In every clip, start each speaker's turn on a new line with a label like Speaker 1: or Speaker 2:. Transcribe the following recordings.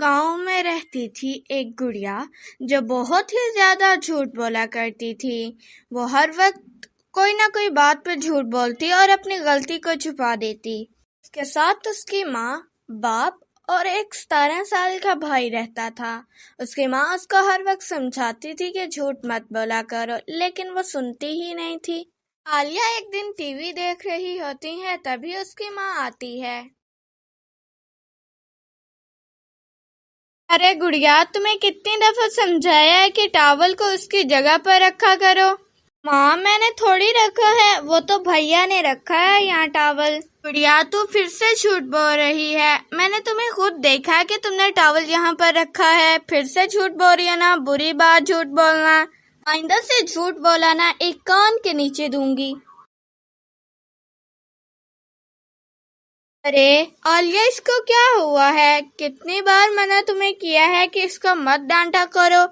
Speaker 1: گاؤں میں رہتی تھی ایک گڑیا جو بہت ہی زیادہ جھوٹ بولا کرتی تھی۔ وہ ہر وقت کوئی نہ کوئی بات پر جھوٹ بولتی اور اپنی غلطی کو چھپا دیتی۔ اس کے ساتھ اس کی ماں، باپ اور ایک 17 سال کا بھائی رہتا تھا۔ اس کی ماں اس کو ہر وقت سمجھاتی تھی کہ جھوٹ مت بولا کرو، لیکن وہ سنتی ہی نہیں تھی۔ عالیہ ایک دن ٹی وی دیکھ رہی ہوتی ہے، تبھی اس کی ماں آتی ہے۔ ارے گڑیا، تمہیں کتنی دفعہ سمجھایا ہے کہ ٹاول کو اس کی جگہ پر رکھا کرو۔ ماں، میں نے تھوڑی رکھا ہے، وہ تو بھیا نے رکھا ہے یہاں ٹاول۔ گڑیا، تو پھر سے جھوٹ بول رہی ہے۔ میں نے تمہیں خود دیکھا ہے کہ تم نے ٹاول یہاں پر رکھا ہے، پھر سے جھوٹ بول رہی ہے نا، بری بات جھوٹ بولنا۔ آئندہ سے جھوٹ بولا نا ایک کان کے نیچے دوں گی۔ ارے عالیہ، اس کو کیا ہوا ہے؟ کتنی بار منع تمہیں کیا ہے کہ اس کو مت ڈانٹا کرو،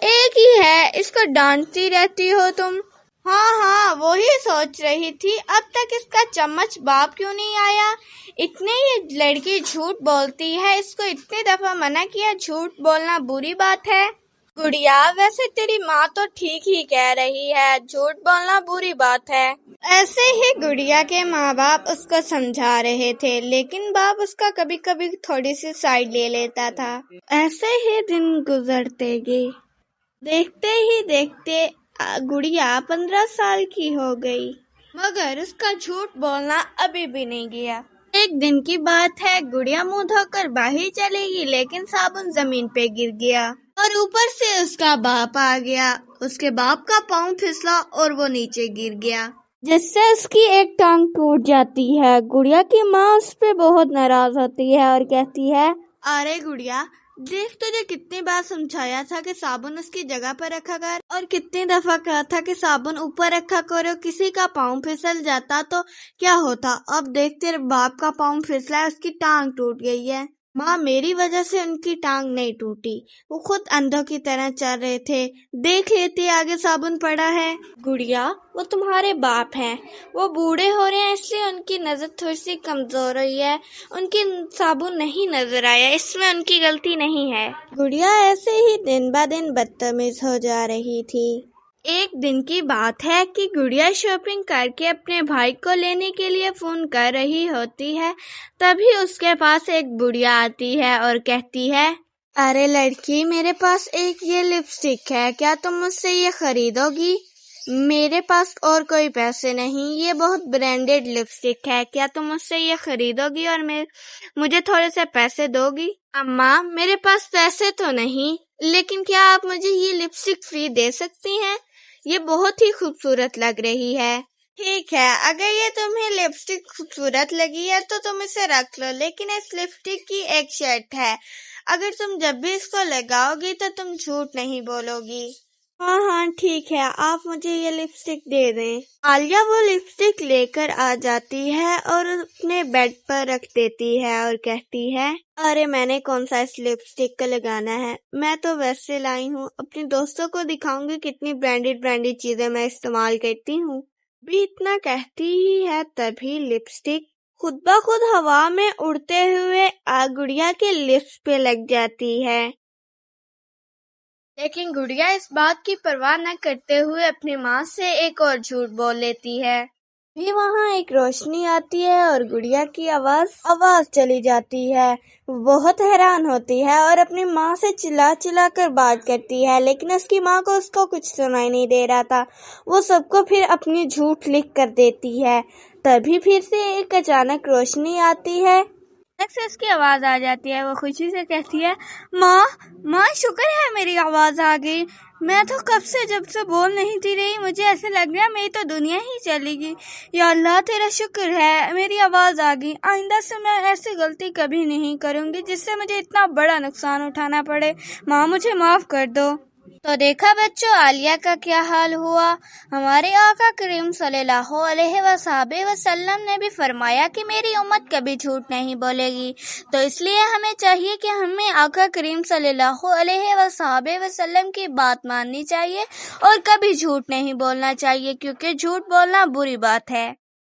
Speaker 1: ایک ہی ہے، اس کو ڈانٹتی رہتی ہو تم۔ ہاں، وہی سوچ رہی تھی اب تک اس کا چمچ باپ کیوں نہیں آیا۔ اتنی یہ لڑکی جھوٹ بولتی ہے، اس کو اتنی دفعہ منع کیا جھوٹ بولنا بری بات ہے۔ گڑیا، ویسے تیری ماں تو ٹھیک ہی کہہ رہی ہے، جھوٹ بولنا بری بات ہے۔ ایسے ہی گڑیا کے ماں باپ اس کو سمجھا رہے تھے، لیکن باپ اس کا کبھی کبھی تھوڑی سی سائڈ لے لیتا تھا۔ ایسے ہی دن گزرتے گئے، دیکھتے ہی دیکھتے گڑیا 15 سال کی ہو گئی، مگر اس کا جھوٹ بولنا ابھی بھی نہیں گیا۔ ایک دن کی بات ہے، گڑیا منہ دھو کر باہر چلے گی، لیکن صابن زمین پہ گر گیا اور اوپر سے اس کا باپ آ گیا۔ اس کے باپ کا پاؤں پھسلا اور وہ نیچے گر گیا، جس سے اس کی ایک ٹانگ ٹوٹ جاتی ہے۔ گڑیا کی ماں اس پہ بہت ناراض ہوتی ہے اور کہتی ہے، ارے گڑیا، دیکھ تجھے کتنی بار سمجھایا تھا کہ صابن اس کی جگہ پر رکھا کر، اور کتنی دفعہ کہا تھا کہ صابن اوپر رکھا کرو، کسی کا پاؤں پھسل جاتا تو کیا ہوتا، اب دیکھ تیرے باپ کا پاؤں پھسلا ہے، اس کی ٹانگ ٹوٹ گئی ہے۔ ماں، میری وجہ سے ان کی ٹانگ نہیں ٹوٹی، وہ خود اندھوں کی طرح چل رہے تھے، دیکھ لیتے آگے صابن پڑا ہے۔ گڑیا، وہ تمہارے باپ ہیں، وہ بوڑھے ہو رہے ہیں، اس لیے ان کی نظر تھوڑی سی کمزور ہوئی ہے، ان کی صابن نہیں نظر آیا، اس میں ان کی غلطی نہیں ہے۔ گڑیا ایسے ہی دن بہ دن بدتمیز ہو جا رہی تھی۔ ایک دن کی بات ہے کہ گڑیا شاپنگ کر کے اپنے بھائی کو لینے کے لیے فون کر رہی ہوتی ہے، تبھی اس کے پاس ایک بڑھیا آتی ہے اور کہتی ہے، ارے لڑکی، میرے پاس ایک یہ لپسٹک ہے، کیا تم مجھ سے یہ خریدو گی؟ میرے پاس اور کوئی پیسے نہیں، یہ بہت برانڈیڈ لپسٹک ہے، کیا تم مجھ سے یہ خریدو گی اور مجھے تھوڑے سے پیسے دو گی؟ اماں، میرے پاس پیسے تو نہیں، لیکن کیا آپ مجھے یہ لپسٹک فری دے سکتی ہیں؟ یہ بہت ہی خوبصورت لگ رہی ہے۔ ٹھیک ہے، اگر یہ تمہیں لپسٹک خوبصورت لگی ہے تو تم اسے رکھ لو، لیکن اس لپسٹک کی ایک شرط ہے، اگر تم جب بھی اس کو لگاؤ گی تو تم جھوٹ نہیں بولو گی۔ ہاں ٹھیک ہے، آپ مجھے یہ لپسٹک دے دیں۔ عالیہ وہ لپسٹک لے کر آ جاتی ہے اور اپنے بیڈ پر رکھ دیتی ہے اور کہتی ہے، ارے میں نے کون سا اس لپسٹک کو لگانا ہے، میں تو ویسے لائی ہوں، اپنے دوستوں کو دکھاؤں گی کتنی برانڈیڈ چیزیں میں استعمال کرتی ہوں۔ بھی اتنا کہتی ہی ہے، تبھی لپسٹک خود بخود ہوا میں اڑتے ہوئے گڑیا کے لپس پہ لگ جاتی ہے۔ لیکن گڑیا اس بات کی پرواہ نہ کرتے ہوئے اپنی ماں سے ایک اور جھوٹ بول لیتی ہے۔ بھی وہاں ایک روشنی آتی ہے اور گڑیا کی آواز چلی جاتی ہے۔ وہ بہت حیران ہوتی ہے اور اپنی ماں سے چلا چلا کر بات کرتی ہے، لیکن اس کی ماں کو کچھ سنائی نہیں دے رہا تھا۔ وہ سب کو پھر اپنی جھوٹ لکھ کر دیتی ہے۔ تبھی پھر سے ایک اچانک روشنی آتی ہے، سے اس کی آواز آ جاتی ہے۔ وہ خوشی سے کہتی ہے، ماں شکر ہے میری آواز آ گئی، میں تو کب سے جب سے بول نہیں تھی رہی، مجھے ایسے لگ رہا میری تو دنیا ہی چلے گی۔ یا اللہ تیرا شکر ہے میری آواز آ گئی، آئندہ سے میں ایسی غلطی کبھی نہیں کروں گی جس سے مجھے اتنا بڑا نقصان اٹھانا پڑے، ماں مجھے معاف کر دو۔ تو دیکھا بچوں، عالیہ کا کیا حال ہوا۔ ہمارے آقا کریم صلی اللہ علیہ وسلم نے بھی فرمایا کہ میری امت کبھی جھوٹ نہیں بولے گی، تو اس لیے ہمیں چاہیے کہ ہمیں آقا کریم صلی اللہ علیہ وسلم کی بات ماننی چاہیے اور کبھی جھوٹ نہیں بولنا چاہیے، کیونکہ جھوٹ بولنا بری بات ہے۔